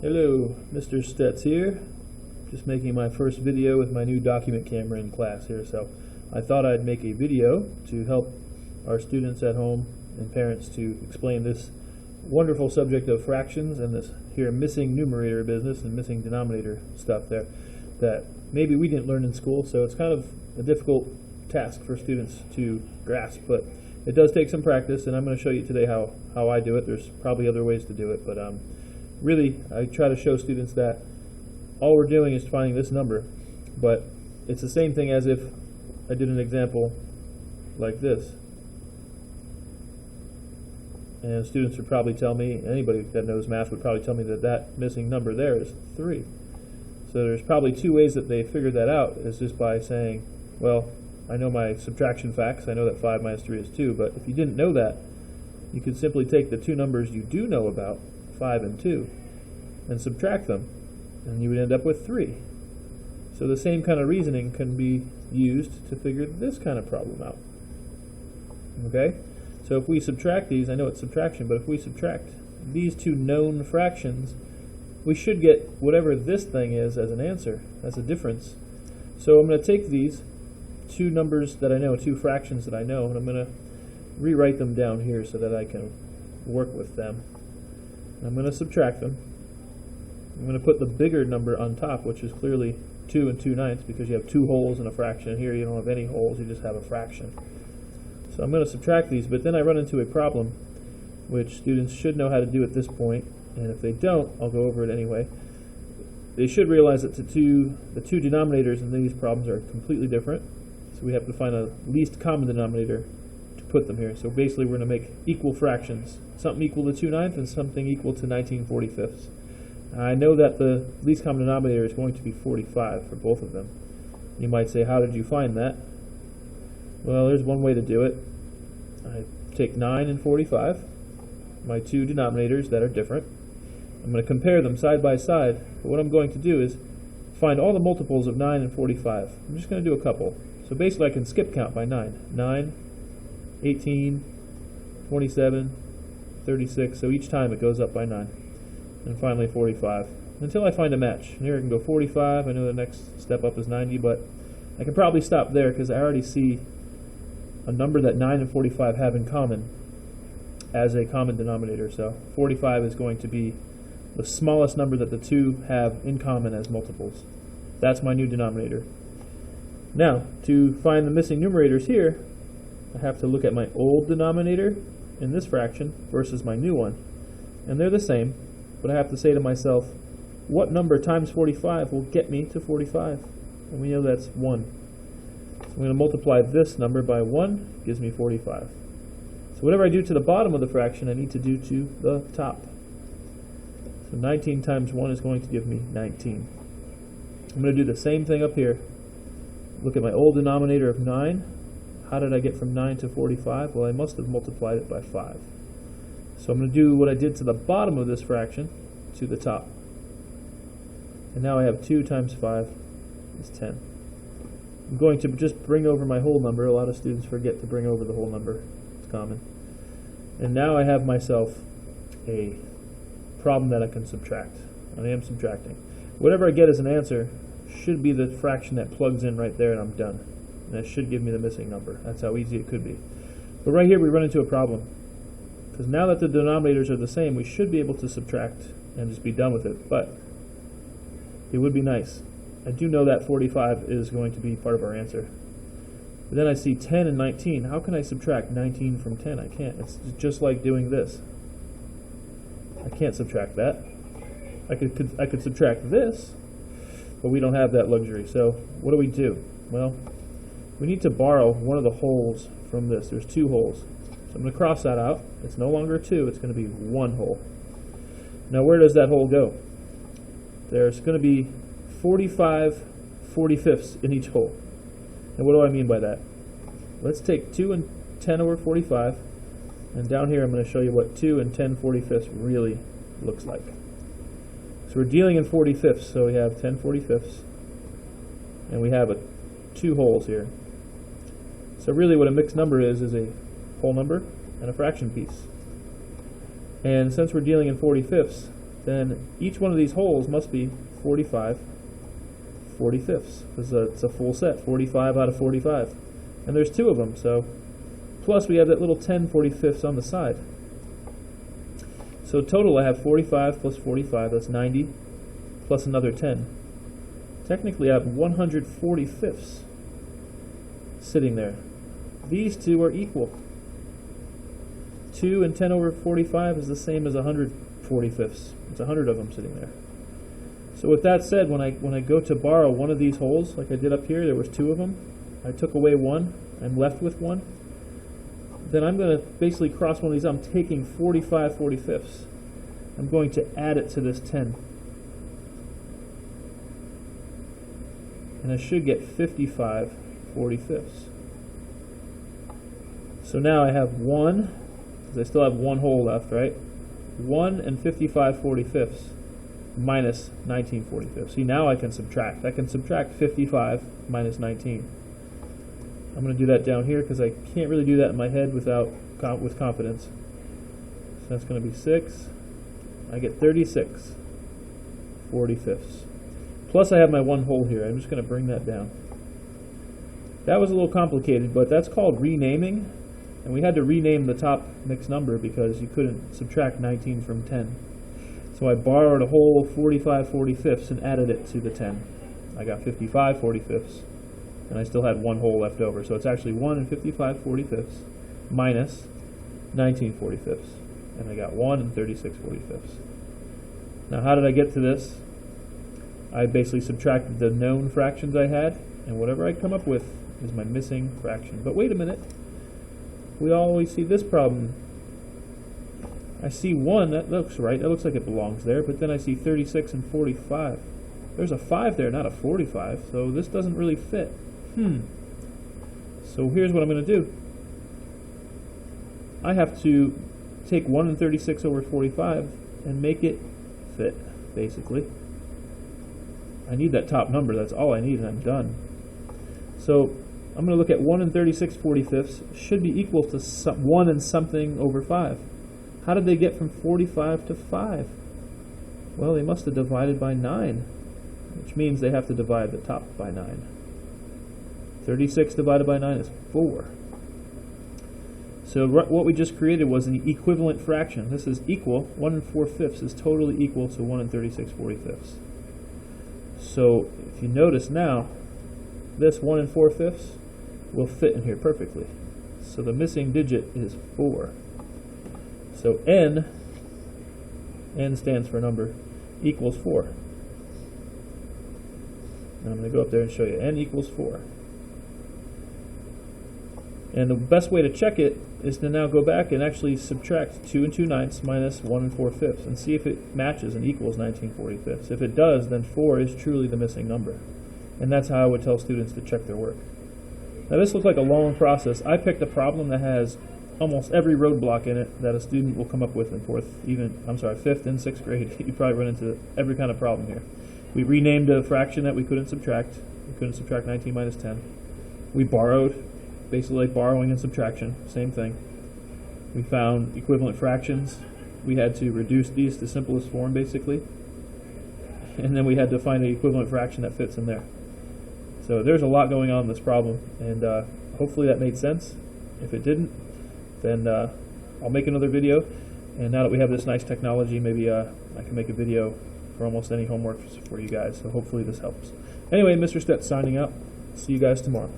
Hello, Mr. Stetz here. Just making my first video with my new document camera in class here. So I thought I'd make a video to help our students at home and parents to explain this wonderful subject of fractions and this here missing numerator business and missing denominator stuff there that maybe we didn't learn in school. So it's kind of a difficult task for students to grasp, but it does take some practice, and I'm going to show you today how I do it. There's probably other ways to do it, but really, I try to show students that all we're doing is finding this number, but it's the same thing as if I did an example like this. And students would probably tell me, anybody that knows math would probably tell me that that missing number there is 3. So there's probably 2 ways that they figured that out, is just by saying, well, I know my subtraction facts, I know that 5 minus 3 is 2, but if you didn't know that, you could simply take the 2 numbers you do know about, 5 and 2, and subtract them, and you would end up with 3. So the same kind of reasoning can be used to figure this kind of problem out. Okay? So if we subtract these, I know it's subtraction, but if we subtract these 2 known fractions, we should get whatever this thing is as an answer, as a difference. So I'm going to take these 2 numbers that I know, 2 fractions that I know, and I'm going to rewrite them down here so that I can work with them. I'm going to subtract them. I'm going to put the bigger number on top, which is clearly 2 and 2/9, because you have 2 wholes in a fraction. Here you don't have any holes, you just have a fraction. So I'm going to subtract these, but then I run into a problem which students should know how to do at this point, and if they don't, I'll go over it anyway. They should realize that the two denominators in these problems are completely different, so we have to find a least common denominator to put them here. So basically we're going to make equal fractions, something equal to 2/9 and something equal to 19/45. I know that the least common denominator is going to be 45 for both of them. You might say, how did you find that? Well, there's one way to do it. I take 9 and 45, my 2 denominators that are different. I'm going to compare them side by side, but what I'm going to do is find all the multiples of 9 and 45. I'm just going to do a couple. So basically I can skip count by 9. 9, 18, 27, 36, so each time it goes up by 9. And finally 45, until I find a match. And here I can go 45, I know the next step up is 90, but I can probably stop there because I already see a number that 9 and 45 have in common as a common denominator. So 45 is going to be the smallest number that the 2 have in common as multiples. That's my new denominator. Now, to find the missing numerators here, I have to look at my old denominator in this fraction versus my new one. And they're the same, but I have to say to myself, what number times 45 will get me to 45? And we know that's 1. So I'm going to multiply this number by 1, gives me 45. So whatever I do to the bottom of the fraction, I need to do to the top. So 19 times 1 is going to give me 19. I'm going to do the same thing up here. Look at my old denominator of 9. How did I get from 9 to 45? Well, I must have multiplied it by 5. So I'm going to do what I did to the bottom of this fraction to the top. And now I have 2 times 5 is 10. I'm going to just bring over my whole number. A lot of students forget to bring over the whole number. It's common. And now I have myself a problem that I can subtract. I am subtracting. Whatever I get as an answer should be the fraction that plugs in right there, and I'm done. And that should give me the missing number. That's how easy it could be. But right here we run into a problem. Because now that the denominators are the same, we should be able to subtract and just be done with it. But it would be nice. I do know that 45 is going to be part of our answer. But then I see 10 and 19. How can I subtract 19 from 10? I can't. It's just like doing this. I can't subtract that. I could subtract this, but we don't have that luxury. So what do? Well, we need to borrow one of the holes from this. There's 2 holes. So I'm going to cross that out. It's no longer 2, it's going to be 1 hole. Now where does that hole go? There's going to be 45 45ths in each hole. And what do I mean by that? Let's take 2 and 10 over 45, and down here I'm going to show you what 2 and 10 45ths really looks like. So we're dealing in 45ths, so we have 10 45ths, and we have 2 holes here. So really what a mixed number is a whole number and a fraction piece. And since we're dealing in 45ths, then each one of these holes must be 45 45ths, because it's a full set, 45 out of 45. And there's 2 of them, so plus we have that little 10 45ths on the side. So total I have 45 plus 45, that's 90, plus another 10. Technically I have 145ths sitting there. These two are equal. 2 and 10 over 45 is the same as 145ths. It's 100 of them sitting there. So with that said, when I go to borrow one of these holes, like I did up here, there was 2 of them. I took away 1. I'm left with 1. Then I'm going to basically cross one of these. I'm taking 45 45ths. I'm going to add it to this 10. And I should get 55 45ths. So now I have 1, because I still have 1 hole left, right? 1 and 55 45ths minus 19 45ths. See, now I can subtract. I can subtract 55 minus 19. I'm going to do that down here because I can't really do that in my head with confidence. So that's going to be 6. I get 36 45ths. Plus I have my 1 hole here. I'm just going to bring that down. That was a little complicated, but that's called renaming. And we had to rename the top mixed number because you couldn't subtract 19 from 10. So I borrowed a whole 45 45ths and added it to the 10. I got 55 45ths, and I still had 1 hole left over. So it's actually 1 and 55 45ths minus 19 45ths. And I got 1 and 36 45ths. Now how did I get to this? I basically subtracted the known fractions I had, and whatever I come up with is my missing fraction. But wait a minute. We always see this problem. I see 1, that looks right, that looks like it belongs there, but then I see 36 and 45. There's a 5 there, not a 45, so this doesn't really fit. So here's what I'm going to do. I have to take 1 and 36 over 45 and make it fit, basically. I need that top number, that's all I need, and I'm done. So I'm going to look at 1 and 36 45ths should be equal to 1 and something over 5. How did they get from 45 to 5? Well, they must have divided by 9, which means they have to divide the top by 9. 36 divided by 9 is 4. So what we just created was an equivalent fraction. This is equal, 1 and 4/5 is totally equal to 1 and 36 45ths. So if you notice now, this 1 and 4/5 will fit in here perfectly. So the missing digit is 4. So n stands for number, equals 4. Now I'm going to go up there and show you. N equals 4. And the best way to check it is to now go back and actually subtract 2 and 2/9 minus 1 and 4/5 and see if it matches and equals 19 45ths. If it does, then 4 is truly the missing number. And that's how I would tell students to check their work. Now this looks like a long process. I picked a problem that has almost every roadblock in it that a student will come up with in 5th and 6th grade. You probably run into every kind of problem here. We renamed a fraction that we couldn't subtract. We couldn't subtract 19 minus 10. We borrowed, basically like borrowing and subtraction, same thing. We found equivalent fractions. We had to reduce these to simplest form, basically. And then we had to find the equivalent fraction that fits in there. So there's a lot going on in this problem, and hopefully that made sense. If it didn't, then I'll make another video. And now that we have this nice technology, maybe I can make a video for almost any homework for you guys. So hopefully this helps. Anyway, Mr. Stetz signing out. See you guys tomorrow.